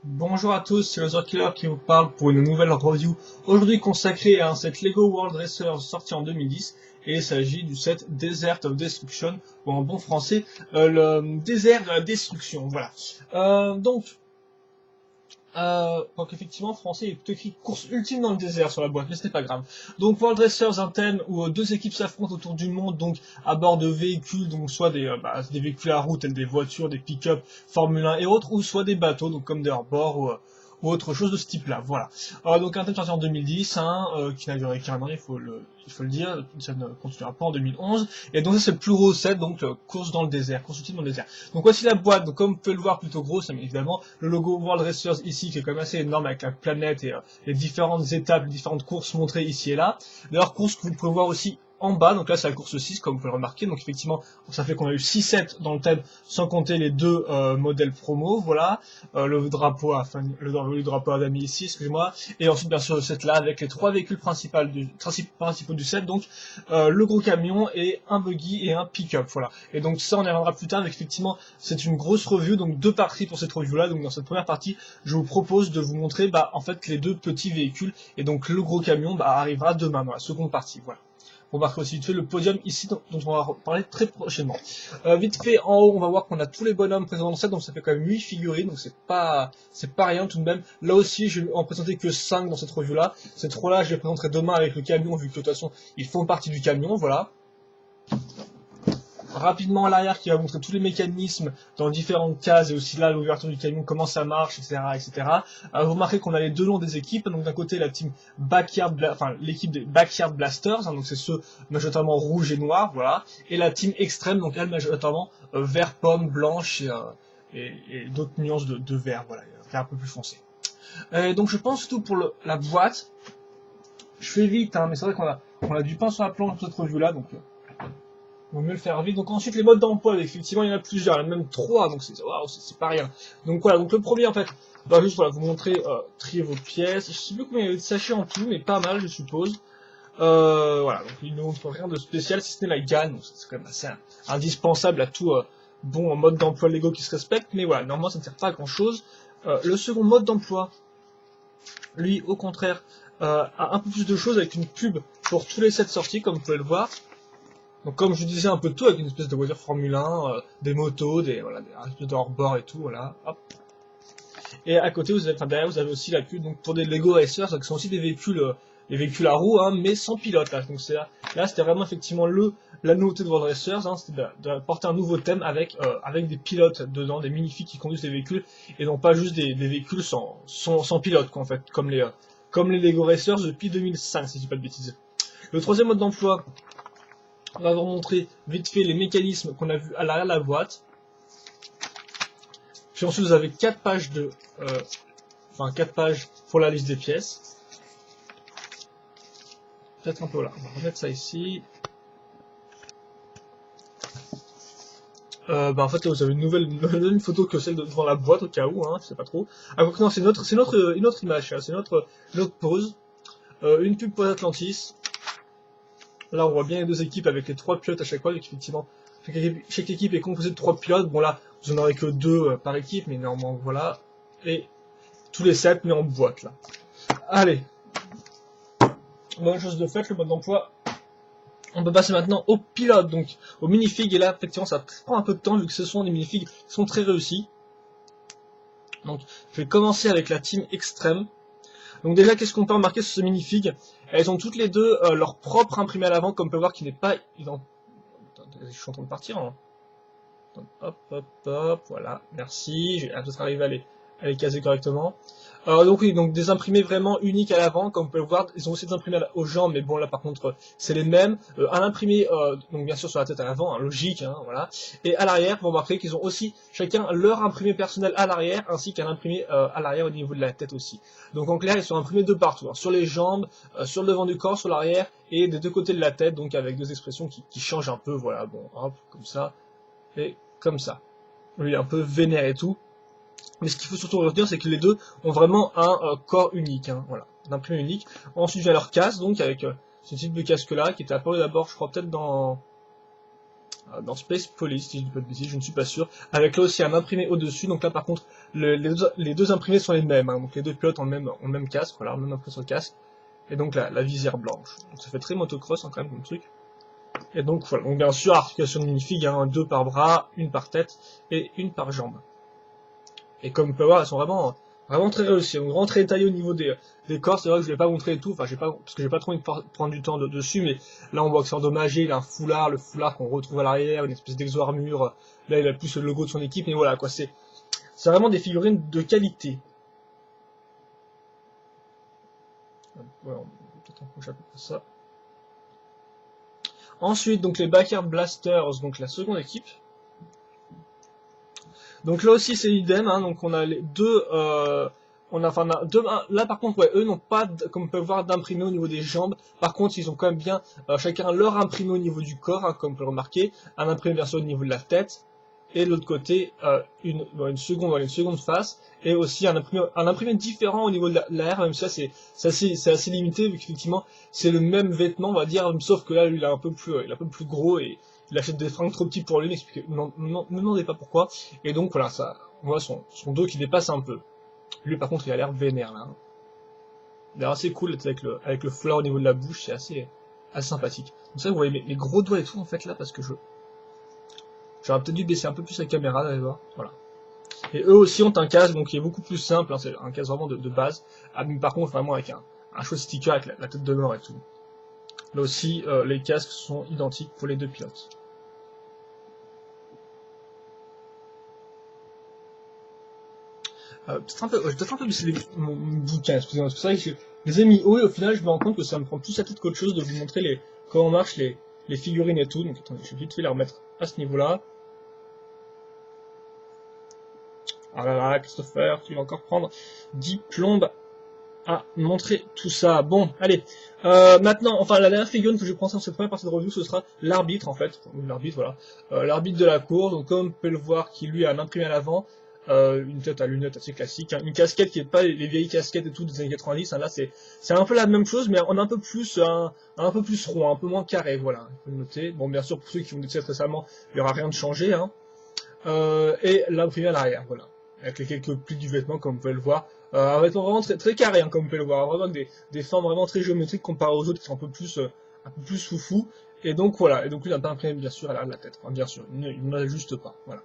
Bonjour à tous, c'est le Killer qui vous parle pour une nouvelle review aujourd'hui consacrée à un set Lego World Racers sorti en 2010 et il s'agit du set Desert of Destruction ou en bon français le désert de la destruction. Voilà. Donc effectivement, en français, il est écrit course ultime dans le désert sur la boîte, mais ce n'est pas grave. Donc World Racers, un thème où deux équipes s'affrontent autour du monde, donc à bord de véhicules, donc soit des véhicules à roue tels des voitures, des pick-up, Formule 1 et autres, ou soit des bateaux, donc comme des hors-bord ou autre chose de ce type-là. Voilà. Donc un thème sorti en 2010, qui n'a duré qu'un an, il faut le dire, ça ne continuera pas en 2011. Et donc ça c'est le plus gros set, donc course dans le désert, course ultime dans le désert. Donc voici la boîte, donc comme vous pouvez le voir plutôt grosse, mais évidemment le logo World Racers ici qui est quand même assez énorme avec la planète et les différentes étapes, les différentes courses montrées ici et là. D'ailleurs course que vous pouvez voir aussi en bas, donc là c'est la course 6 comme vous pouvez le remarquer, donc effectivement ça fait qu'on a eu 6 sets dans le thème sans compter les deux modèles promo, voilà, le drapeau Adami ici, excusez-moi, et ensuite bien sûr le set là avec les trois véhicules principaux du set, donc le gros camion et un buggy et un pick-up, voilà. Et donc ça on y reviendra plus tard, mais effectivement c'est une grosse review, donc deux parties pour cette review là, donc dans cette première partie je vous propose de vous montrer en fait les deux petits véhicules, et donc le gros camion arrivera demain dans la seconde partie, voilà. On remarquera aussi vite fait le podium ici dont on va parler très prochainement. Vite fait, en haut, on va voir qu'on a tous les bonhommes présents dans le set, donc ça fait quand même 8 figurines, donc c'est pas rien tout de même. Là aussi, je vais en présenter que 5 dans cette revue-là. Ces 3-là, je les présenterai demain avec le camion, vu que de toute façon, ils font partie du camion, voilà. Rapidement à l'arrière qui va montrer tous les mécanismes dans différentes cases et aussi là l'ouverture du camion, comment ça marche, etc. etc. Vous remarquez qu'on a les deux noms des équipes, donc d'un côté la team l'équipe des Backyard Blasters, donc c'est ceux majoritairement rouge et noir, voilà, et la team extrême, donc elle majoritairement vert, pomme, blanche et d'autres nuances de vert, voilà, un peu plus foncé. Donc je pense tout pour la boîte. Je fais vite, mais c'est vrai qu'on a du pain sur la planche pour cette revue là, donc vaut mieux le faire vite. Donc ensuite les modes d'emploi, effectivement il y en a plusieurs, il y en a même 3, donc c'est pas rien. Donc voilà, donc le premier en fait, juste voilà, vous montrer, trier vos pièces. Je sais plus combien il y avait de sachets en tout, mais pas mal je suppose. Voilà, donc il ne montre rien de spécial si ce n'est la gamme, donc c'est quand même assez indispensable à tout bon mode d'emploi Lego qui se respecte, mais voilà, normalement ça ne sert pas à grand chose. Le second mode d'emploi, lui au contraire, a un peu plus de choses avec une pub pour tous les sets sortis, comme vous pouvez le voir. Donc comme je disais un peu de tout avec une espèce de voiture Formule 1, des motos, des espèce de hors-bord et tout, voilà. Hop. Et à côté derrière vous avez aussi la pub donc pour des Lego Racers, qui sont aussi des véhicules à roues, mais sans pilote là. Donc là c'était vraiment effectivement la nouveauté de World Racers, c'était d'apporter un nouveau thème avec des pilotes dedans, des minifigs qui conduisent les véhicules et non pas juste des véhicules sans pilote quoi, en fait, comme les Lego Racers depuis 2005 si je dis pas de bêtises. Le troisième mode d'emploi, on va vous montrer vite fait les mécanismes qu'on a vu à l'arrière de la boîte. Puis ensuite vous avez 4 pages 4 pages pour la liste des pièces. Peut-être un peu là, on va remettre ça ici. En fait là vous avez une photo que celle devant la boîte au cas où, je sais pas trop. Ah non, c'est une autre image, c'est notre pause. Une pub pour Atlantis. Là, on voit bien les deux équipes avec les 3 pilotes à chaque fois, donc effectivement, chaque équipe est composée de 3 pilotes. Bon là, vous en aurez que 2 par équipe, mais normalement, voilà. Et tous les 7 mis en boîte, là. Allez. Bonne chose de faite, le mode d'emploi. On peut passer maintenant au pilote, donc au minifig, et là, effectivement, ça prend un peu de temps, vu que ce sont des minifigs qui sont très réussis. Donc, je vais commencer avec la team extrême. Donc déjà, qu'est-ce qu'on peut remarquer sur ce minifig? Elles ont toutes les deux leur propre imprimé à l'avant, comme on peut voir, qui n'est pas identique. Je suis en train de partir. Hop, hop, hop, voilà, merci. Je vais peut-être arriver à les caser correctement. Donc oui, donc des imprimés vraiment uniques à l'avant, comme vous pouvez le voir. Ils ont aussi des imprimés aux jambes, mais bon là par contre c'est les mêmes. Un imprimé, donc bien sûr sur la tête à l'avant, logique, voilà. Et à l'arrière, vous remarquerez qu'ils ont aussi chacun leur imprimé personnel à l'arrière, ainsi qu'un imprimé à l'arrière au niveau de la tête aussi. Donc en clair, ils sont imprimés de partout, sur les jambes, sur le devant du corps, sur l'arrière, et des deux côtés de la tête, donc avec deux expressions qui changent un peu, voilà, bon, hop, comme ça, et comme ça. Lui, un peu vénère et tout. Mais ce qu'il faut surtout retenir, c'est que les deux ont vraiment un corps unique, voilà, d'imprimé unique. Ensuite vient leur casque, donc avec ce type de casque là, qui était apparu d'abord, je crois peut-être dans dans Space Police, si je dis pas de bêtises, je ne suis pas sûr, avec là aussi un imprimé au-dessus, donc là par contre, les deux imprimés sont les mêmes, hein, donc les deux pilotes ont le même casque, voilà, même imprimé sur le casque, et donc la visière blanche. Donc ça fait très motocross hein, quand même comme truc. Et donc voilà, donc bien sûr, articulation de minifig, hein, 2 par bras, une par tête et une par jambe. Et comme on peut voir, elles sont vraiment très réussies, donc vraiment très détaillées au niveau des corps. C'est vrai que je vais pas montrer tout, enfin parce que j'ai pas trop envie de prendre du temps dessus, mais là on voit que c'est endommagé, il a un foulard, le foulard qu'on retrouve à l'arrière, une espèce d'exo-armure, là il a plus le logo de son équipe, mais voilà quoi, c'est vraiment des figurines de qualité. Voilà, on peut peut-être encrocher à peu près ça. Ensuite, donc les Backyard Blasters, donc la seconde équipe. Donc là aussi c'est idem, hein, donc on a les deux, là par contre ouais, eux n'ont pas, comme on peut voir, d'imprimé au niveau des jambes. Par contre ils ont quand même bien chacun leur imprimé au niveau du corps, hein, comme on peut le remarquer, un imprimé bien sûr au niveau de la tête, et de l'autre côté une seconde face, et aussi un imprimé différent au niveau de l'air, même ça c'est assez limité vu qu'effectivement c'est le même vêtement on va dire, sauf que là lui il est un peu plus gros et il achète des fringues trop petits pour lui, ne me demandez pas pourquoi. Et donc voilà, ça, on voit son dos qui dépasse un peu. Lui par contre il a l'air vénère là. Hein. Il a l'air assez cool avec le foulard au niveau de la bouche, c'est assez sympathique. Donc ça vous voyez mes gros doigts et tout en fait là parce que j'aurais peut-être dû baisser un peu plus la caméra, allez voir. Voilà. Et eux aussi ont un casque donc qui est beaucoup plus simple, hein, c'est un casque vraiment de base. Ah, mais par contre vraiment avec un chouette sticker avec la tête de mort et tout. Là aussi les casques sont identiques pour les deux pilotes. Peut-être un peu baisser mon bouquin, excusez-moi, parce que c'est vrai que je les ai mis haut et au final je me rends compte que ça me prend plus la tête qu'autre chose de vous montrer comment marchent les figurines et tout. Donc attendez, je vais vite fait les remettre à ce niveau-là. Ah là là, Christopher, tu vas encore prendre 10 plombes à montrer tout ça. Bon, allez. Maintenant, enfin, la dernière figurine que je vais prendre dans cette première partie de review, ce sera l'arbitre, en fait. L'arbitre, voilà. L'arbitre de la course, donc comme on peut le voir, qui lui a un imprimé à l'avant, une tête à lunettes assez classique, hein, une casquette qui n'est pas les vieilles casquettes et tout des années 90, hein, là c'est un peu la même chose, mais on a un peu plus rond, un peu moins carré, voilà, il faut le noter. Bon, bien sûr, pour ceux qui ont des tests récemment, il n'y aura rien de changé, hein. Et l'imprimé à l'arrière, voilà, avec les quelques plis du vêtement, comme vous pouvez le voir. Un vêtement vraiment très carré, hein, comme vous pouvez le voir, vraiment avec des formes vraiment très géométriques comparé aux autres qui sont un peu plus foufou. Et donc voilà, et donc lui il n'a pas imprimé bien sûr à l'arrière de la tête, enfin, bien sûr, il ne l'ajuste pas, voilà.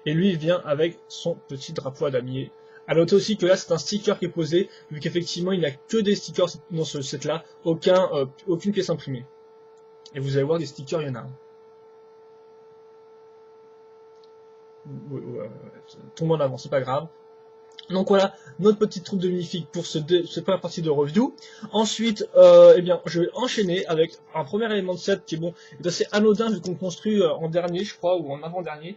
Et lui il vient avec son petit drapeau à damier. À noter aussi que là c'est un sticker qui est posé, vu qu'effectivement il n'y a que des stickers dans ce set là, aucune pièce imprimée. Et vous allez voir des stickers, il y en a un. Tombe en avant, c'est pas grave. Donc voilà, notre petite troupe de magnifiques pour cette première partie de review. Ensuite, eh bien, je vais enchaîner avec un premier élément de set qui est assez anodin vu qu'on construit en dernier, je crois, ou en avant-dernier.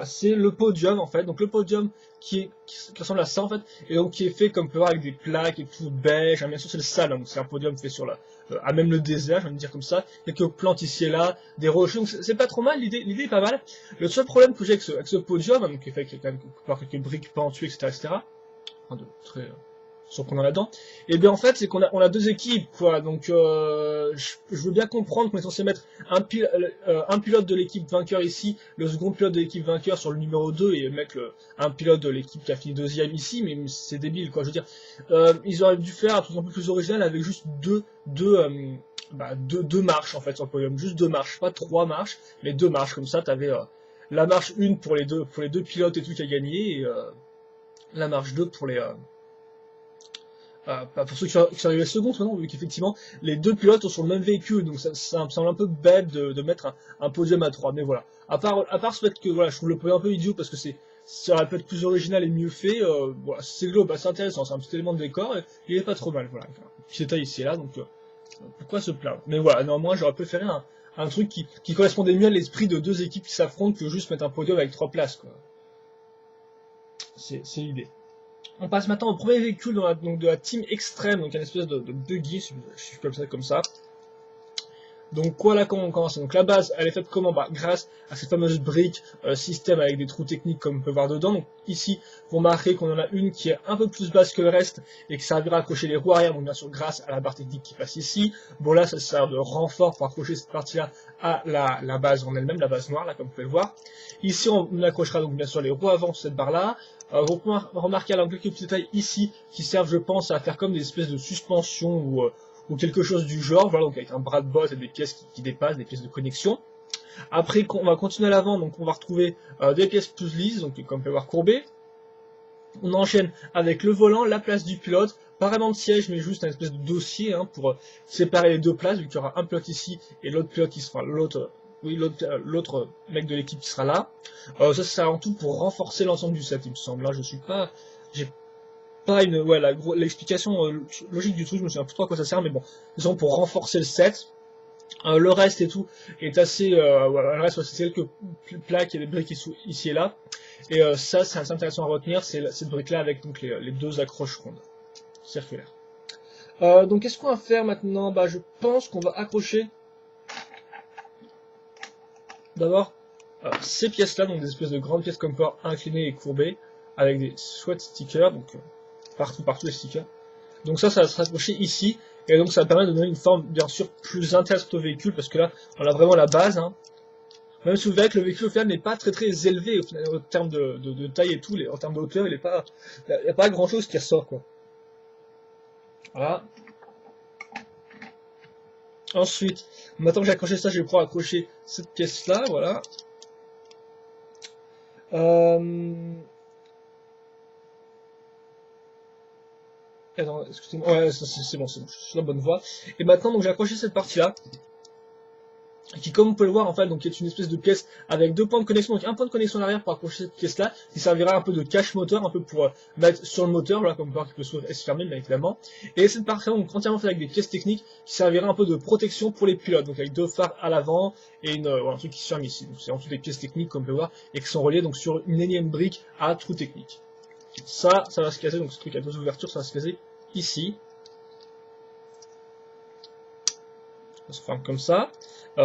C'est le podium en fait. Donc le podium qui ressemble à ça en fait, et donc qui est fait comme on peut voir avec des plaques et tout beige. Hein, bien sûr c'est le salon, donc c'est un podium fait sur à même le désert, je vais dire comme ça. Quelques plantes ici et là, des rochers, donc c'est pas trop mal. L'idée est pas mal. Le seul problème que j'ai avec ce podium, donc qui est fait avec quand même quelques briques pentues, etc. De très surprenant là-dedans. Et bien en fait, c'est qu'on a deux équipes, quoi. Donc je veux bien comprendre qu'on est censé mettre un pilote de l'équipe vainqueur ici, le second pilote de l'équipe vainqueur sur le numéro 2 et mettre un pilote de l'équipe qui a fini deuxième ici, mais c'est débile, quoi. Je veux dire, ils auraient dû faire un truc un peu plus original avec juste deux marches en fait sur le podium, juste deux marches, pas trois marches, mais deux marches. Comme ça, t'avais la marche 1 pour les deux pilotes et tout qui a gagné, et la marche 2 pour pour ceux qui sont arrivés secondes maintenant, vu qu'effectivement les deux pilotes sont sur le même véhicule, donc ça me semble un peu bête de mettre un podium à 3, mais voilà. À part ce fait que voilà, je trouve le podium un peu idiot parce que ça aurait pu être plus original et mieux fait, voilà, c'est global, c'est intéressant, c'est un petit élément de décor, et il est pas trop mal, voilà. Un petit détail ici et là, donc pourquoi se plaindre? Mais voilà, néanmoins j'aurais préféré un truc qui correspondait mieux à l'esprit de deux équipes qui s'affrontent que juste mettre un podium avec 3 places, quoi. C'est l'idée. On passe maintenant au premier véhicule donc de la team extrême, donc une espèce de buggy, je suis comme ça. Donc voilà comment on commence. Donc la base, elle est faite comment? Bah, grâce à cette fameuse brique système avec des trous techniques comme on peut voir dedans. Donc ici, vous remarquez qu'on en a une qui est un peu plus basse que le reste et qui servira à accrocher les roues arrière, donc bien sûr grâce à la barre technique qui passe ici. Bon là, ça sert de renfort pour accrocher cette partie-là à la base en elle-même, la base noire là comme vous pouvez le voir. Ici, on accrochera donc bien sûr les roues avant sur cette barre-là. Vous pouvez remarquer alors quelques petits détails ici qui servent, je pense, à faire comme des espèces de suspension ou quelque chose du genre, voilà, donc avec un bras de botte et des pièces qui dépassent, des pièces de connexion. Après, on va continuer à l'avant, donc on va retrouver des pièces plus lisses, donc comme on peut voir courbées. On enchaîne avec le volant, la place du pilote, pas vraiment de siège, mais juste un espèce de dossier hein, pour séparer les deux places, vu qu'il y aura un pilote ici et l'autre pilote qui sera l'autre mec de l'équipe qui sera là. Ça sert avant tout pour renforcer l'ensemble du set, il me semble. Là, j'ai pas l'explication logique du truc, je me souviens plus trop à quoi ça sert, mais bon, disons pour renforcer le set. Le reste et tout est assez, voilà, le reste c'est quelques plaques et des briques ici et là. Et ça, c'est assez intéressant à retenir, c'est cette brique-là avec donc les deux accroches rondes circulaires. Donc qu'est-ce qu'on va faire maintenant? Bah, je pense qu'on va accrocher d'abord ces pièces-là, donc des espèces de grandes pièces comme port inclinées et courbées, avec des sweat stickers, donc partout les stickers. Donc ça va se raccrocher ici, et donc ça va permettre de donner une forme bien sûr plus intéressante au véhicule, parce que là, on a vraiment la base, hein. Même si vous verrez que le véhicule au final n'est pas très élevé au final, en termes de taille et tout, en termes de hauteur, il n'y a pas grand chose qui ressort quoi. Voilà. Ensuite, maintenant que j'ai accroché ça, je vais pouvoir accrocher cette pièce là, voilà. Attends, excusez-moi, ouais, c'est bon, je suis sur la bonne voie. Et maintenant, donc j'ai accroché cette partie-là, qui, comme vous pouvez le voir, en fait, donc est une espèce de pièce avec deux points de connexion, donc un point de connexion en arrière pour accrocher cette pièce-là, qui servira un peu de cache moteur, un peu pour mettre sur le moteur, voilà, comme vous pouvez voir, qui peut s'ouvrir et se fermer, bien évidemment. Et cette partie-là, donc entièrement faite avec des pièces techniques, qui servira un peu de protection pour les pilotes, donc avec deux phares à l'avant et un truc qui se ferme ici. Donc c'est en dessous des pièces techniques, comme vous pouvez voir, et qui sont reliées donc sur une énième brique à trou technique. Ça va se caser, donc ce truc à deux ouvertures, ça va se caser ici. Ça se ferme comme ça.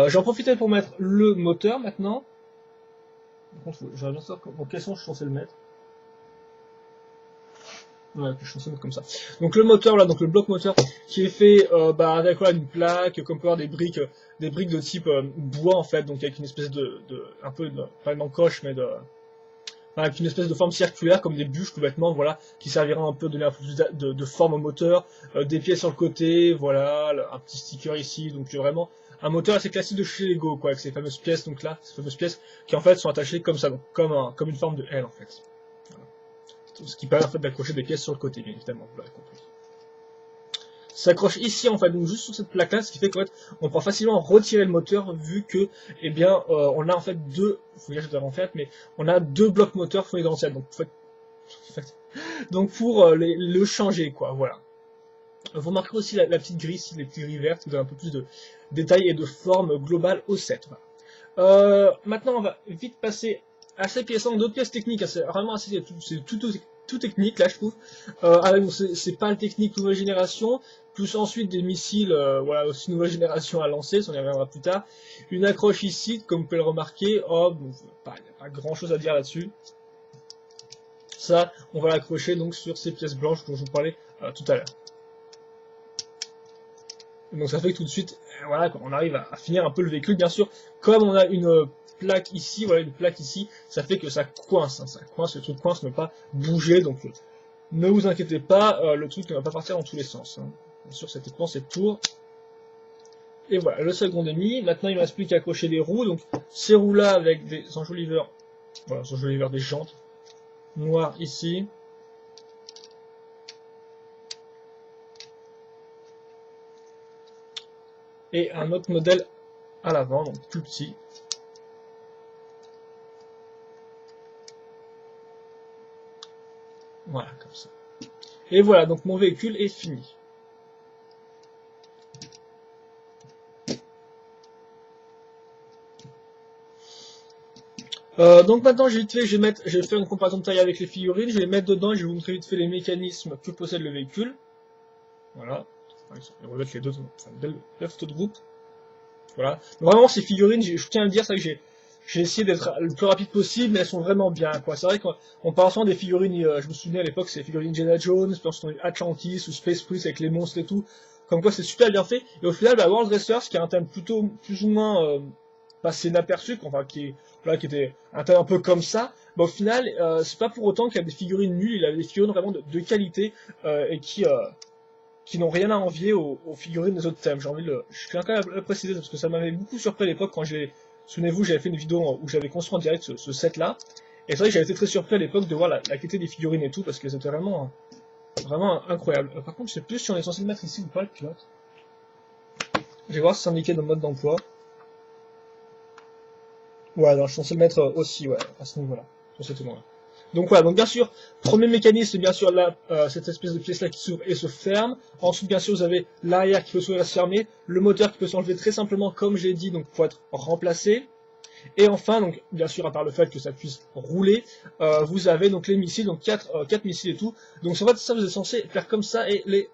J'en profitais pour mettre le moteur maintenant. Par contre, j'aurais bien savoir dans quel sens je suis censé le mettre. Ouais, je suis censé le mettre comme ça. Donc le moteur là, donc le bloc moteur qui est fait avec voilà, une plaque, comme peut avoir des briques de type bois en fait, donc avec une espèce un peu pas une encoche, mais avec une espèce de forme circulaire comme des bûches tout bêtement, voilà, qui servira un peu à donner un peu plus de forme au moteur, des pièces sur le côté, voilà, un petit sticker ici, donc vraiment un moteur assez classique de chez Lego, quoi, avec ces fameuses pièces, donc là, ces fameuses pièces qui en fait sont attachées comme ça, donc comme une forme de L en fait. Voilà. Ce qui permet en fait d'accrocher des pièces sur le côté, bien évidemment, vous l'avez compris. Ça s'accroche ici en fait, donc juste sur cette plaque là, ce qui fait qu'en fait on pourra facilement retirer le moteur vu que eh bien on a en fait faut dire que je en fait, mais on a deux blocs moteurs fournis dans le set, donc pour le changer quoi, voilà. Vous remarquerez aussi la petite grille ici, les petites grilles vertes, qui donne un peu plus de détails et de forme globale au set. Voilà. Maintenant on va vite passer à ces pièces, d'autres pièces techniques, c'est vraiment assez, c'est tout technique là je trouve, avec ces pales techniques nouvelle génération, plus ensuite des missiles voilà, aussi nouvelle génération à lancer, ça on y reviendra plus tard, une accroche ici comme vous pouvez le remarquer, il n'y a pas grand chose à dire là-dessus, ça on va l'accrocher donc sur ces pièces blanches dont je vous parlais tout à l'heure. Donc ça fait que tout de suite, voilà, on arrive à finir un peu le véhicule, bien sûr, comme on a une plaque ici, voilà une plaque ici, ça fait que ça coince, hein, le truc coince, ne pas bouger, donc ne vous inquiétez pas, le truc ne va pas partir dans tous les sens. Hein. Bien sûr, cet écran, c'est tour. Et voilà, le second est mis. Maintenant, il ne reste plus qu'à accrocher les roues. Donc, ces roues-là avec des enjoliveurs, voilà, enjoliveurs des jantes noires ici. Et un autre modèle à l'avant, donc plus petit. Voilà, comme ça. Et voilà, donc mon véhicule est fini. Donc maintenant, je vais faire une comparaison de taille avec les figurines, je vais les mettre dedans et je vais vous montrer vite fait les mécanismes que possède le véhicule. Voilà. Je vais remettre les deux photos de groupe. Voilà. Donc, vraiment, ces figurines, je tiens à le dire, c'est que j'ai essayé d'être le plus rapide possible, mais elles sont vraiment bien, quoi. C'est vrai qu'on parle souvent des figurines, je me souviens à l'époque, c'est les figurines Indiana Jones, puis ensuite on a eu Atlantis ou Space Police avec les monstres et tout. Comme quoi, c'est super bien fait. Et au final, bah, World Racers, qui a un thème plutôt, plus ou moins, passé inaperçu, enfin, voilà, qui était un thème un peu comme ça, bah, au final, c'est pas pour autant qu'il y a des figurines nulles, il y a des figurines vraiment de qualité, et qui n'ont rien à envier aux figurines des autres thèmes. Je tiens quand même à le préciser parce que ça m'avait beaucoup surpris à l'époque quand souvenez-vous, j'avais fait une vidéo où j'avais construit en direct ce set-là. Et c'est vrai que j'avais été très surpris à l'époque de voir la qualité des figurines et tout parce qu'elles étaient vraiment incroyables. Par contre, je sais plus si on est censé le mettre ici ou pas, le pilote. Je vais voir si c'est indiqué dans le mode d'emploi. Ouais, alors je suis censé le mettre aussi, ouais, à ce niveau-là. Sur cet là. Donc voilà, donc bien sûr, premier mécanisme, bien sûr, là, cette espèce de pièce-là qui s'ouvre et se ferme. Ensuite, bien sûr, vous avez l'arrière qui peut s'ouvrir et se fermer, le moteur qui peut s'enlever très simplement, comme j'ai dit, donc pour être remplacé. Et enfin, donc bien sûr, à part le fait que ça puisse rouler, vous avez donc les missiles, donc 4 missiles et tout. Donc en fait, ça, vous êtes censé faire comme ça et les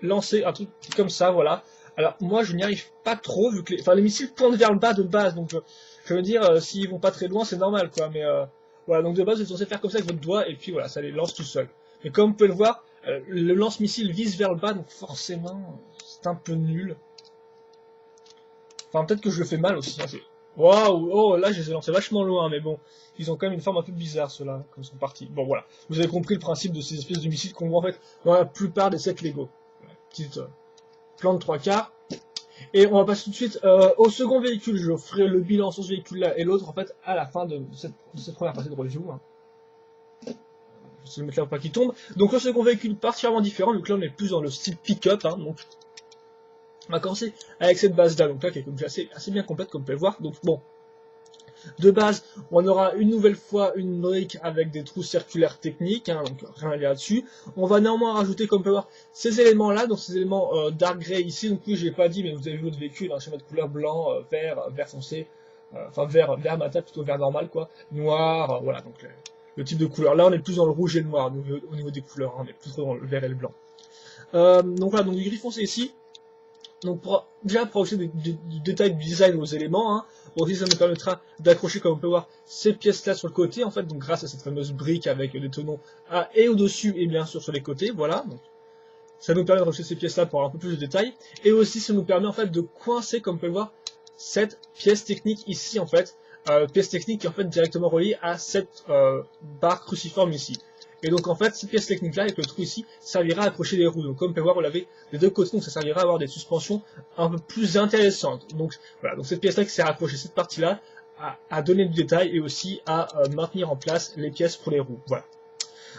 lancer, un truc comme ça, voilà. Alors moi, je n'y arrive pas trop, vu que les missiles pointent vers le bas de base, donc je veux dire, s'ils vont pas très loin, c'est normal, quoi, mais voilà, donc de base, vous êtes censé faire comme ça avec votre doigt, et puis voilà, ça les lance tout seul. Mais comme vous pouvez le voir, le lance-missile vise vers le bas, donc forcément, c'est un peu nul. Enfin, peut-être que je le fais mal aussi, hein, waouh, oh, là, je les ai lancés vachement loin, mais bon, ils ont quand même une forme un peu bizarre, ceux-là, quand ils sont partis. Bon, voilà, vous avez compris le principe de ces espèces de missiles qu'on voit en fait dans la plupart des sets Lego. Voilà, petite plan de 3/4. Et on va passer tout de suite au second véhicule. Je ferai le bilan sur ce véhicule-là et l'autre, en fait, à la fin de cette première partie de review. Hein. Je vais le mettre là pour pas qu'il tombe. Donc le second véhicule particulièrement différent, vu que là on est plus dans le style pick-up. Hein, donc on va commencer avec cette base-là, donc là qui est assez bien complète comme vous pouvez le voir. Donc bon, de base, on aura une nouvelle fois une brique avec des trous circulaires techniques, hein, donc rien à dire là-dessus. On va néanmoins rajouter, comme vous pouvez voir, ces éléments-là, donc ces éléments dark grey ici. Donc oui, je l'ai pas dit, mais vous avez vu votre véhicule, un schéma de couleur blanc, vert foncé, enfin vert matin, plutôt vert normal quoi, noir, voilà, donc le type de couleur. Là, on est plus dans le rouge et le noir au niveau des couleurs, hein, on est plus trop dans le vert et le blanc. Donc voilà, donc du gris foncé ici. Donc déjà pour ajouter du détail du design aux éléments, hein, aussi ça nous permettra d'accrocher, comme on peut voir, ces pièces-là sur le côté, en fait, donc grâce à cette fameuse brique avec des tenons à et au-dessus et bien sûr sur les côtés, voilà. Donc, ça nous permet d'accrocher ces pièces-là pour avoir un peu plus de détails, et aussi ça nous permet en fait de coincer, comme on peut le voir, cette pièce technique ici en fait, pièce technique qui est en fait directement reliée à cette barre cruciforme ici. Et donc en fait, cette pièce technique-là, avec le trou ici, servira à accrocher les roues. Donc comme vous pouvez voir, vous l'avez des deux côtés, donc ça servira à avoir des suspensions un peu plus intéressantes. Donc voilà, donc cette pièce-là qui sert à accrocher cette partie-là, à donner du détail et aussi à maintenir en place les pièces pour les roues. Voilà.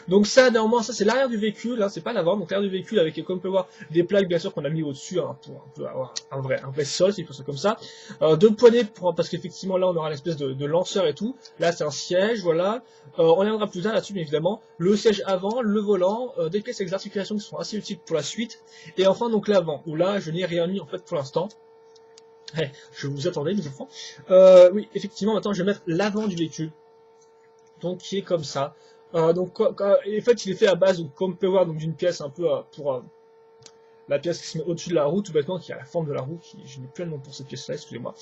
Donc ça, néanmoins, ça c'est l'arrière du véhicule, hein, c'est pas l'avant, donc l'arrière du véhicule avec, comme on peut voir, des plaques bien sûr qu'on a mis au-dessus, hein, pour un peu avoir un vrai sol, si on peut ça comme ça. Deux poignées, parce qu'effectivement là on aura l'espèce de lanceur et tout. Là c'est un siège, voilà. On reviendra plus tard là-dessus, bien évidemment. Le siège avant, le volant, des pièces avec des articulations qui sont assez utiles pour la suite. Et enfin donc l'avant, où là je n'ai rien mis en fait pour l'instant. Hey, je vous attendais les enfants. Oui, effectivement, maintenant je vais mettre l'avant du véhicule. Donc qui est comme ça. Donc en fait il est fait à base, donc, comme on peut voir, d'une pièce un peu pour la pièce qui se met au-dessus de la roue, tout bêtement, qui a la forme de la roue, je n'ai plus le nom pour cette pièce là, excusez-moi.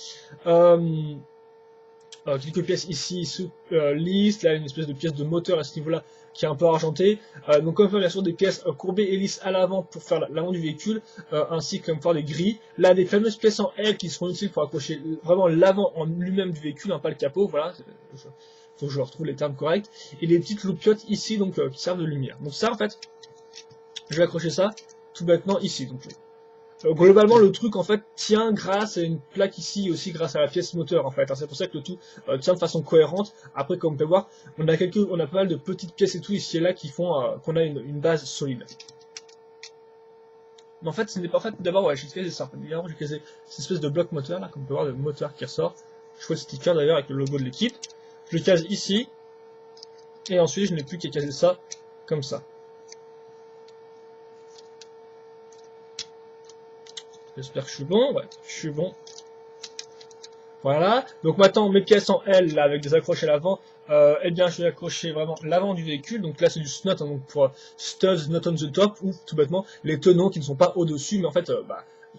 Quelques pièces ici lisses, là une espèce de pièce de moteur à ce niveau là qui est un peu argentée, donc comme on peut bien sûr des pièces courbées et lisses à l'avant pour faire l'avant du véhicule, ainsi que comme faire des grilles, là des fameuses pièces en L qui seront utiles pour accrocher vraiment l'avant en lui-même du véhicule, hein, pas le capot, voilà. Faut que je retrouve les termes corrects, et les petites loupiottes ici donc qui servent de lumière. Donc ça en fait, je vais accrocher ça tout bêtement ici. Donc globalement le truc en fait tient grâce à une plaque ici, aussi grâce à la pièce moteur en fait. C'est pour ça que le tout tient de façon cohérente. Après comme on peut voir, on a pas mal de petites pièces et tout ici et là qui font qu'on a une base solide. Mais en fait ce n'est pas en fait d'abord ouais j'ai casé ça. Évidemment j'ai casé cette espèce de bloc moteur là, comme on peut voir le moteur qui ressort. Je vois le sticker d'ailleurs avec le logo de l'équipe. Je le case ici, et ensuite je n'ai plus qu'à caser ça comme ça. J'espère que je suis bon, ouais, je suis bon. Voilà, donc maintenant mes pièces en L, là, avec des accroches à l'avant, eh bien je vais accrocher vraiment l'avant du véhicule, donc là c'est du snot, hein, donc pour studs not on the top, ou tout bêtement les tenons qui ne sont pas au-dessus, mais en fait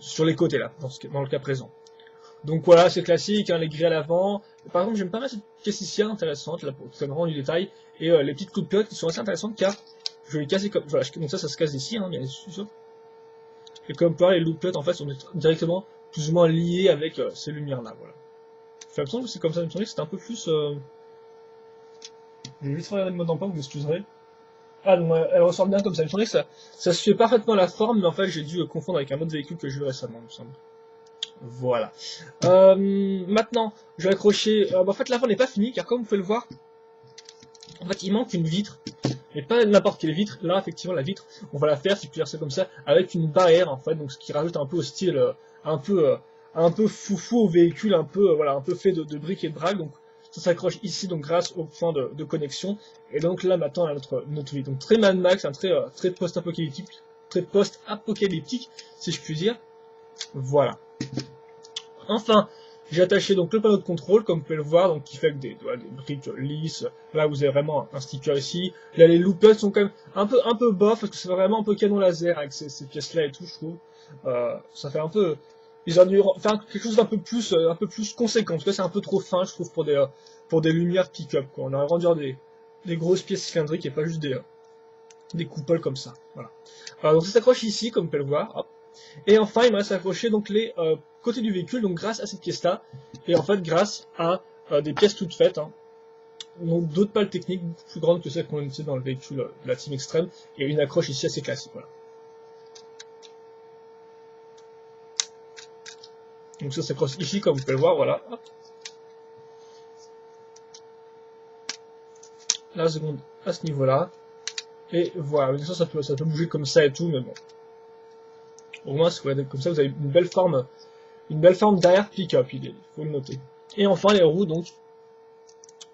sur les côtés là, dans le cas présent. Donc voilà, c'est classique, hein, les grilles à l'avant. Par contre, j'aime pas mal cette pièce ici, intéressante, là, pour vraiment du détail. Et les petites coups de pilote qui sont assez intéressantes car je vais les casser comme... Voilà, donc ça se casse ici, hein, bien sûr. Et comme par les loop en fait, sont directement plus ou moins liés avec ces lumières-là, voilà. J'ai l'impression que c'est comme ça, il me semblait que c'était un peu plus... Je vais vite regarder le mode d'emploi, vous m'excuserez. Ah, donc elle ressort bien comme ça. Il me semblait que ça se fait parfaitement la forme, mais en fait j'ai dû confondre avec un autre véhicule que j'ai eu récemment, il me semble. Voilà. Maintenant, je vais accrocher... en fait, la fin n'est pas finie, car comme vous pouvez le voir, en fait, il manque une vitre. Mais pas n'importe quelle vitre. Là, effectivement, la vitre, on va la faire, si je puis dire ça comme ça, avec une barrière, en fait, donc ce qui rajoute un peu au style, un peu, un peu foufou au véhicule, un peu, voilà, un peu fait de briques et de braques. Donc, ça s'accroche ici, donc grâce au point de connexion. Et donc là, maintenant, on a notre vie. Donc très Mad Max, un très post-apocalyptique, si je puis dire. Voilà. Enfin, j'ai attaché donc le panneau de contrôle, comme vous pouvez le voir, donc qui fait avec des briques lisses. Là, vous avez vraiment un sticker ici. Là, les loopers sont quand même un peu bof, parce que c'est vraiment un peu canon laser avec ces pièces-là et tout, je trouve. Ça fait un peu... Ils auraient dû faire quelque chose d'un peu plus conséquent. En tout cas, c'est un peu trop fin, je trouve, pour des lumières pick-up, quoi. On aurait rendu des grosses pièces cylindriques et pas juste des coupoles comme ça. Voilà. Donc ça s'accroche ici, comme vous pouvez le voir. Hop. Et enfin, il me reste à accrocher donc les côtés du véhicule, donc grâce à cette pièce-là, et en fait grâce à des pièces toutes faites, hein, donc d'autres pales techniques beaucoup plus grandes que celles qu'on a utilisées dans le véhicule de la Team Extreme, et une accroche ici assez classique. Voilà. Donc ça s'accroche ici, comme vous pouvez le voir, voilà. Hop. La seconde à ce niveau-là. Et voilà, ça peut bouger comme ça et tout, mais bon. Au moins, comme ça, vous avez une belle forme derrière pick-up, il faut le noter. Et enfin, les roues, donc,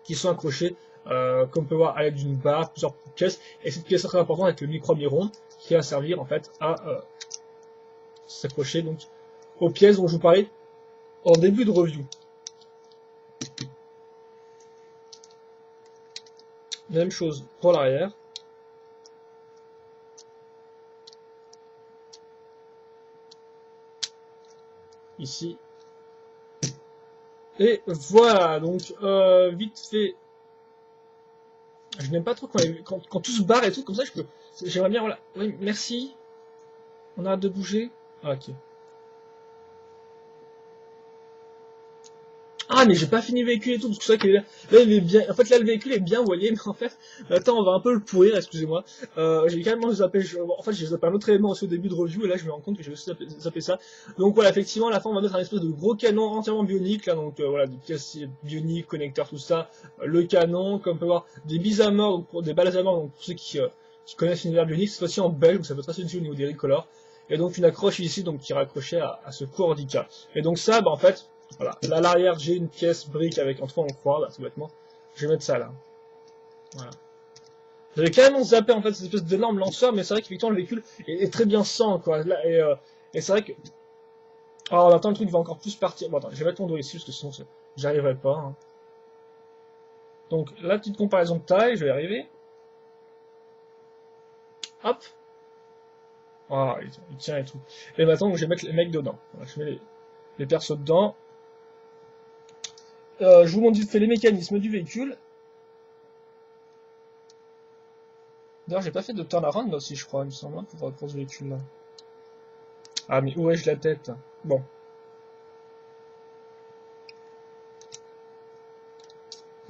qui sont accrochées, comme on peut voir, à l'aide d'une barre, plusieurs pièces. Et cette pièce très importante avec le micro-miron, qui va servir, en fait, à s'accrocher, donc, aux pièces dont je vous parlais en début de review. Même chose pour l'arrière. Ici. Et voilà, donc vite fait. Je n'aime pas trop quand tout se barre et tout, comme ça je peux. J'aimerais bien, voilà. Oui, merci. On arrête de bouger. Ah, ok. Ah, mais j'ai pas fini le véhicule et tout, parce que c'est vrai que là, il est bien. En fait, là, le véhicule est bien, vous voyez, mais en fait, attends, on va un peu le pourrir, excusez-moi. J'ai carrément zappé. En fait, j'ai zappé un autre élément aussi au début de review, et là, je me rends compte que j'ai aussi zappé ça. Donc voilà, effectivement, à la fin, on va mettre un espèce de gros canon entièrement bionique, là, donc voilà, des pièces bioniques, connecteurs, tout ça. Le canon, comme on peut voir, des bises à mort, donc des balles à mort, donc pour ceux qui connaissent l'univers bionique, cette fois-ci en belge, donc ça peut être assez utile au niveau des recolors. Et donc une accroche ici, donc qui est raccrochée à ce coup handicap. Et donc ça, bah en fait. Voilà, là à l'arrière j'ai une pièce brique avec un trou en croix, bah, tout bêtement. Je vais mettre ça là. Voilà. J'avais carrément zappé en fait cette espèce d'énorme lanceur, mais c'est vrai qu'effectivement le véhicule est très bien sans quoi. Là, et c'est vrai que. Alors attends, le truc va encore plus partir. Bon attends, je vais mettre mon doigt ici parce que sinon j'arriverai pas. Hein. Donc la petite comparaison de taille, je vais y arriver. Hop. Voilà, il tient et tout. Et maintenant je vais mettre les mecs dedans. Voilà, je mets les persos dedans. Je vous montre vite fait les mécanismes du véhicule. D'ailleurs, j'ai pas fait de turnaround là aussi, je crois, il me semble, hein, pour ce véhicule là. Ah, mais où ai-je la tête? Bon.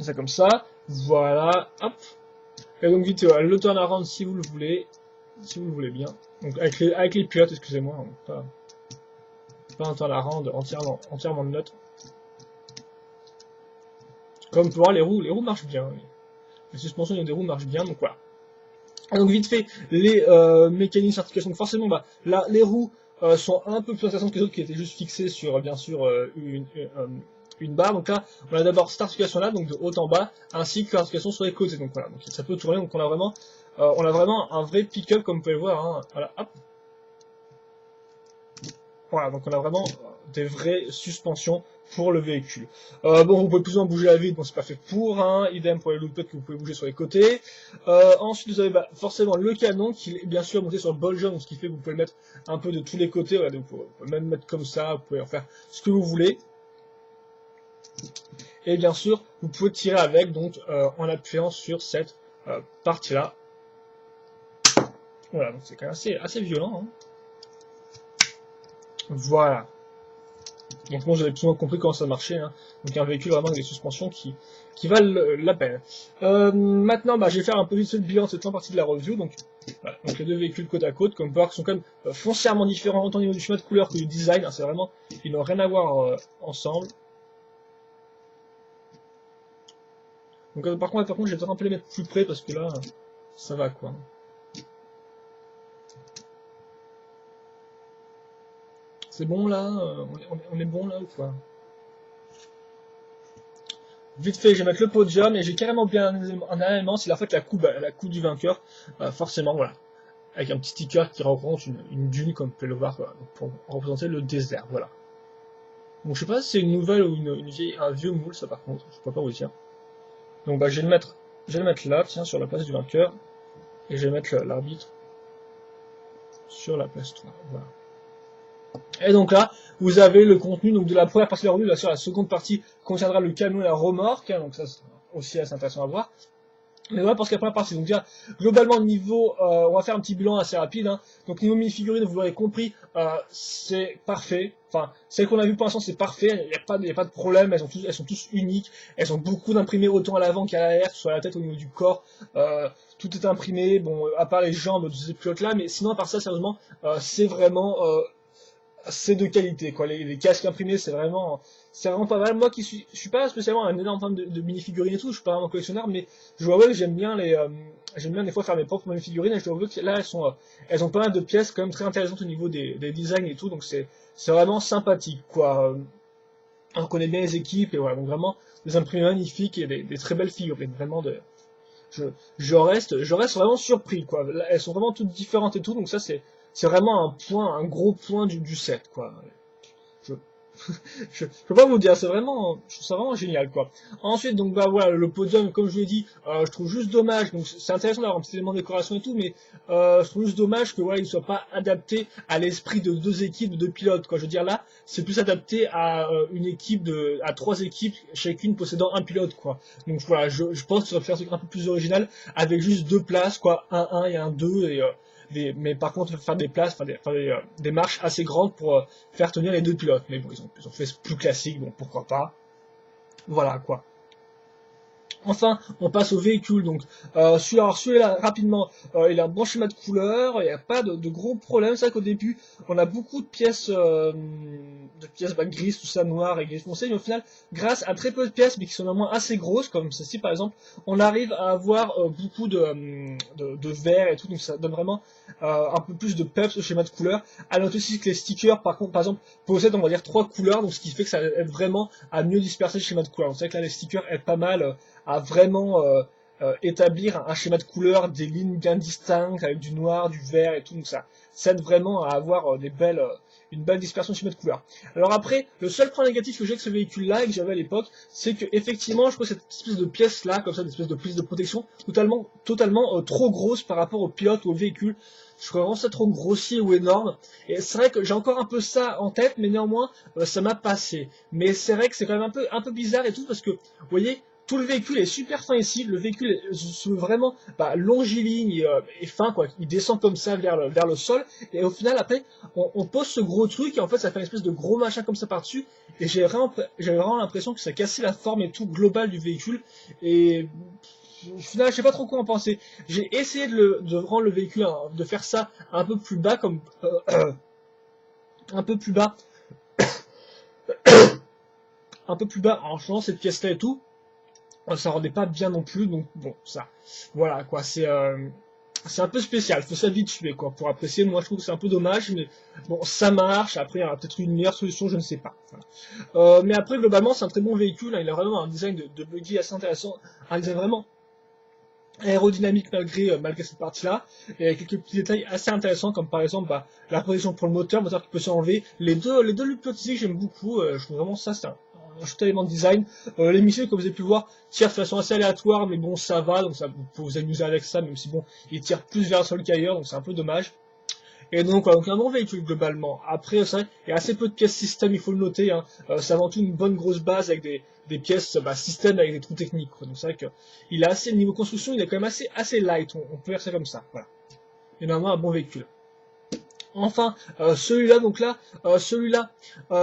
C'est comme ça. Voilà. Hop. Et donc, vite, le turnaround si vous le voulez. Si vous le voulez bien. Donc, avec les pilotes, excusez-moi. Hein, pas un turnaround entièrement neutre. Comme pour voir, les roues marchent bien. Les suspensions des roues marchent bien, donc voilà. Et donc vite fait, les mécanismes d'articulation, forcément, bah, là, les roues sont un peu plus intéressantes que les autres qui étaient juste fixées sur, bien sûr, une barre. Donc là, on a d'abord cette articulation-là, donc de haut en bas, ainsi que l'articulation sur les côtés. Donc voilà, donc ça peut tourner, donc on a vraiment un vrai pick-up, comme vous pouvez le voir. Hein. Voilà, hop. Voilà, donc on a vraiment des vraies suspensions pour le véhicule. Bon, vous pouvez plus ou moins bouger la vide, bon c'est pas fait pour, hein, idem pour les loopets que vous pouvez bouger sur les côtés. Ensuite vous avez forcément le canon qui est bien sûr monté sur le ball joint, donc ce qui fait que vous pouvez le mettre un peu de tous les côtés, voilà, donc vous pouvez même mettre comme ça, vous pouvez en faire ce que vous voulez. Et bien sûr, vous pouvez tirer avec, donc en appuyant sur cette partie-là. Voilà, donc c'est quand même assez violent. Hein. Voilà. Donc moi j'avais plus ou moins compris comment ça marchait. Hein. Donc un véhicule vraiment avec des suspensions qui valent la peine. Maintenant, je vais faire un peu vite fait le bilan de cette partie de la review. Donc, voilà. Donc les deux véhicules côte à côte, comme on peut voir, qui sont quand même foncièrement différents autant au niveau du schéma de couleur que du design. Hein. C'est vraiment, ils n'ont rien à voir ensemble. Donc par contre, je vais peut-être un peu les mettre plus près parce que là, ça va quoi. C'est bon là, on est bon là ou quoi? Vite fait, je vais mettre le podium et j'ai carrément bien un élément, c'est en fait la coupe du vainqueur, forcément, voilà. Avec un petit sticker qui représente une dune, comme vous pouvez le voir, pour représenter le désert, voilà. Donc je sais pas si c'est une nouvelle ou un vieux moule, ça par contre, je peux pas vous dire. Donc je vais le mettre là, tiens, sur la place du vainqueur, et je vais mettre l'arbitre sur la place 3, voilà. Et donc là, vous avez le contenu donc de la première partie de la revue, là sur la seconde partie contiendra le camion et la remorque, hein, donc ça c'est aussi assez intéressant à voir. Mais voilà pour ce qui est la première partie. Donc déjà, globalement, niveau, on va faire un petit bilan assez rapide. Hein. Donc niveau mini-figurines, vous l'aurez compris, c'est parfait. Enfin, celles qu'on a vues pour l'instant, c'est parfait. Il n'y a pas de problème. Elles sont tous uniques. Elles ont beaucoup d'imprimés autant à l'avant qu'à l'arrière, que ce soit à la tête ou au niveau du corps. Tout est imprimé. Bon, à part les jambes de ces pilotes-là, mais sinon à part ça, sérieusement, c'est vraiment c'est de qualité quoi. Les casques imprimés c'est vraiment pas mal. Moi je suis pas spécialement un énorme fan de mini-figurines et tout, je suis pas vraiment collectionneur, mais je vois ouais que j'aime bien des fois faire mes propres mini-figurines et je dois avouer que là elles ont pas mal de pièces quand même très intéressantes au niveau des designs et tout, donc c'est vraiment sympathique quoi. On connaît bien les équipes et voilà, donc vraiment des imprimés magnifiques et des très belles figurines, vraiment de je reste vraiment surpris quoi. Là, elles sont vraiment toutes différentes et tout, donc ça c'est vraiment un gros point du set quoi. Je, je peux pas vous dire, je trouve ça vraiment génial quoi. Ensuite donc voilà le podium comme je vous l'ai dit, je trouve juste dommage, donc c'est intéressant d'avoir un petit élément de décoration et tout, mais je trouve juste dommage que voilà il soit pas adapté à l'esprit de deux équipes de deux pilotes quoi. Je veux dire là c'est plus adapté à à trois équipes chacune possédant un pilote quoi. Donc voilà je pense que ça va faire un truc un peu plus original avec juste deux places quoi, un 1 et un 2 et mais par contre faire des places, des marches assez grandes pour faire tenir les deux pilotes. Mais bon, ils ont fait plus classique, donc pourquoi pas. Voilà quoi. Enfin, on passe au véhicule. Donc, celui-là, rapidement, il a un bon schéma de couleur, il n'y a pas de gros problèmes. C'est vrai qu'au début, on a beaucoup de pièces grises, tout ça, noir et gris foncé, mais au final, grâce à très peu de pièces, mais qui sont néanmoins assez grosses, comme ceci par exemple, on arrive à avoir beaucoup de vert et tout, donc ça donne vraiment un peu plus de peps au schéma de couleur. À noter aussi que les stickers, par exemple, possèdent, on va dire, trois couleurs, donc ce qui fait que ça aide vraiment à mieux disperser le schéma de couleur. C'est vrai que là, les stickers aident pas mal à vraiment établir un schéma de couleur, des lignes bien distinctes avec du noir, du vert et tout, donc ça aide vraiment à avoir une belle dispersion de schéma de couleur. Alors après, le seul point négatif que j'ai avec ce véhicule-là et que j'avais à l'époque, c'est que effectivement, je trouve cette espèce de pièce-là, comme ça, une espèce de prise de protection, totalement trop grosse par rapport au pilote ou au véhicule. Je trouve vraiment ça trop grossier ou énorme. Et c'est vrai que j'ai encore un peu ça en tête, mais néanmoins, ça m'a passé. Mais c'est vrai que c'est quand même un peu bizarre et tout, parce que, vous voyez, tout le véhicule est super fin ici, le véhicule est vraiment longiligne et fin, quoi. Il descend comme ça vers le sol, et au final, après, on pose ce gros truc, et en fait, ça fait une espèce de gros machin comme ça par-dessus, et j'avais vraiment l'impression que ça cassait la forme et tout global du véhicule, et au final, je sais pas trop quoi en penser. J'ai essayé de rendre le véhicule, de faire ça un peu plus bas, un peu plus bas, un peu plus bas en changeant cette pièce-là et tout. Ça rendait pas bien non plus, donc bon, ça, voilà quoi, c'est un peu spécial, faut s'habituer quoi, pour apprécier. Moi je trouve que c'est un peu dommage, mais bon, ça marche. Après, il y aura peut-être une meilleure solution, je ne sais pas. Voilà. Mais après, globalement, c'est un très bon véhicule, hein, il a vraiment un design de buggy assez intéressant, un design vraiment aérodynamique malgré cette partie-là, et avec quelques petits détails assez intéressants, comme par exemple la position pour le moteur qui peut s'enlever. Les deux pilotes que j'aime beaucoup, je trouve vraiment ça, c'est un chouette élément de design. Les missiles, comme vous avez pu voir, tirent de façon assez aléatoire, mais bon, ça va, donc ça, vous pouvez vous amuser avec ça, même si bon, ils tirent plus vers le sol qu'ailleurs, donc c'est un peu dommage. Et donc, voilà, donc un bon véhicule globalement. Après, c'est vrai, il y a assez peu de pièces système, il faut le noter, hein. C'est avant tout une bonne grosse base avec des pièces système avec des trous techniques, quoi. Donc c'est vrai que il a assez, niveau construction, il est quand même assez light, on peut faire ça comme ça. Voilà. Et normalement un bon véhicule. Enfin, celui-là, donc là,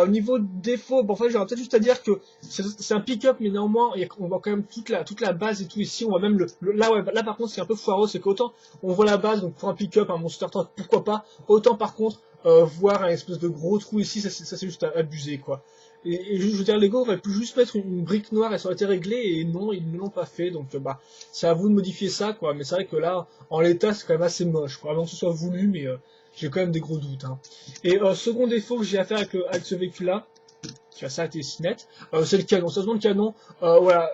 niveau défaut, bon, en fait, j'aurais peut-être juste à dire que c'est un pick-up, mais néanmoins, on voit quand même toute la base et tout ici, on voit même là, ouais, là, par contre, ce qui est un peu foireux, c'est qu'autant on voit la base, donc pour un pick-up, un monster truck, pourquoi pas, autant par contre, voir un espèce de gros trou ici, ça c'est juste abusé, quoi. Et je veux dire, Lego aurait pu juste mettre une brique noire et ça aurait été réglé, et non, ils ne l'ont pas fait, donc bah, c'est à vous de modifier ça, quoi, mais c'est vrai que là, en l'état, c'est quand même assez moche, quoi, avant que ce soit voulu, mais j'ai quand même des gros doutes, hein. Et second défaut que j'ai à faire avec ce véhicule-là, qui va s'arrêter si net, c'est le canon. Sérieusement, le canon, voilà,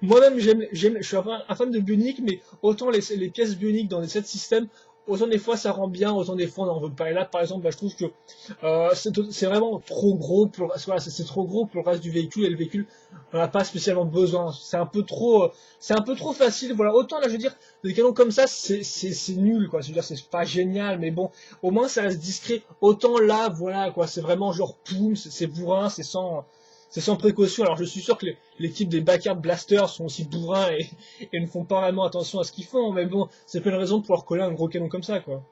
moi-même, je suis un fan de Bionic, mais autant les pièces Bionic dans les 7 systèmes, autant des fois ça rend bien, autant des fois on n'en veut pas. Et là, par exemple, bah, je trouve que c'est vraiment trop gros pour, voilà, c'est trop gros pour le reste du véhicule, et le véhicule n'en a pas spécialement besoin. C'est un peu trop facile. Voilà, autant là, je veux dire, des canons comme ça, c'est nul, quoi. Je veux dire, c'est pas génial, mais bon, au moins ça reste discret. Autant là, voilà, quoi, c'est vraiment genre poum, c'est bourrin, c'est sans précaution. Alors je suis sûr que l'équipe des Backyard Blasters sont aussi bourrins et ne font pas vraiment attention à ce qu'ils font, mais bon, c'est pas une raison de pouvoir coller un gros canon comme ça, quoi.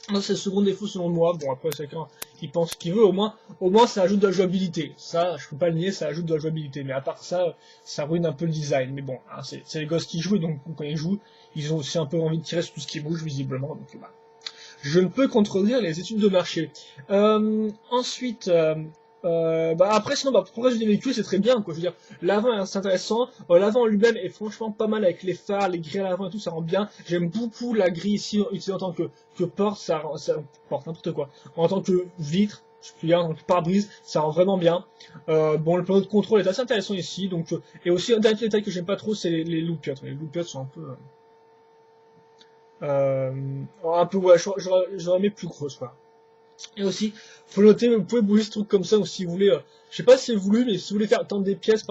Non, c'est le second défaut selon moi. Bon, après, chacun, il pense ce qu'il veut. Au moins, ça ajoute de la jouabilité. Ça, je peux pas le nier, ça ajoute de la jouabilité. Mais à part ça, ça ruine un peu le design. Mais bon, hein, c'est les gosses qui jouent, donc quand ils jouent, ils ont aussi un peu envie de tirer sur tout ce qui bouge, visiblement. Donc, bah, je ne peux contredire les études de marché. Ensuite, bah après, sinon, bah, pour le reste du véhicule, c'est très bien, quoi. Je veux dire, l'avant c'est intéressant. L'avant lui-même est franchement pas mal avec les phares, les grilles à l'avant et tout, ça rend bien. J'aime beaucoup la grille ici, utilisée en tant que porte, ça porte n'importe quoi. En tant que vitre, je peux dire, en tant que pare-brise, ça rend vraiment bien. Bon, le panneau de contrôle est assez intéressant ici, donc, et aussi, un dernier détail que j'aime pas trop, c'est les loupiottes. Les loupiottes sont un peu, ouais, j'aurais aimé plus grosse, quoi. Et aussi, faut noter, vous pouvez bouger ce truc comme ça, ou si vous voulez, je sais pas si c'est voulu, mais si vous voulez faire tendre des pièges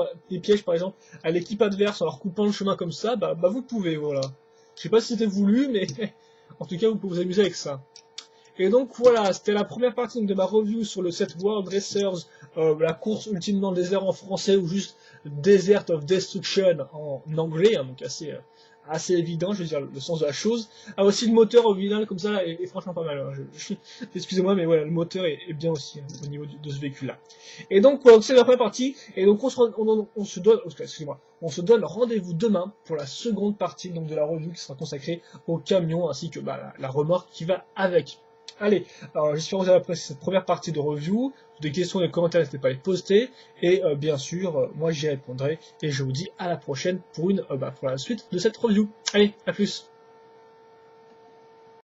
par exemple, à l'équipe adverse en leur coupant le chemin comme ça, bah vous pouvez, voilà. Je sais pas si c'était voulu, mais en tout cas, vous pouvez vous amuser avec ça. Et donc voilà, c'était la première partie de ma review sur le set World Racers, la course ultime dans le désert en français, ou juste Desert of Destruction en anglais, hein, donc assez évident, je veux dire, le sens de la chose. Ah, aussi le moteur original comme ça là, est franchement pas mal, hein. Excusez-moi, mais voilà, le moteur est bien aussi, hein, au niveau de ce véhicule-là. Et donc voilà, c'est la première partie, et donc on se donne rendez-vous demain pour la seconde partie donc de la review qui sera consacrée au camion ainsi que bah, la remorque qui va avec. Allez, alors j'espère que vous avez apprécié cette première partie de review. Des questions, des commentaires, n'hésitez pas à les poster. Et bien sûr, moi j'y répondrai. Et je vous dis à la prochaine pour pour la suite de cette review. Allez, à plus.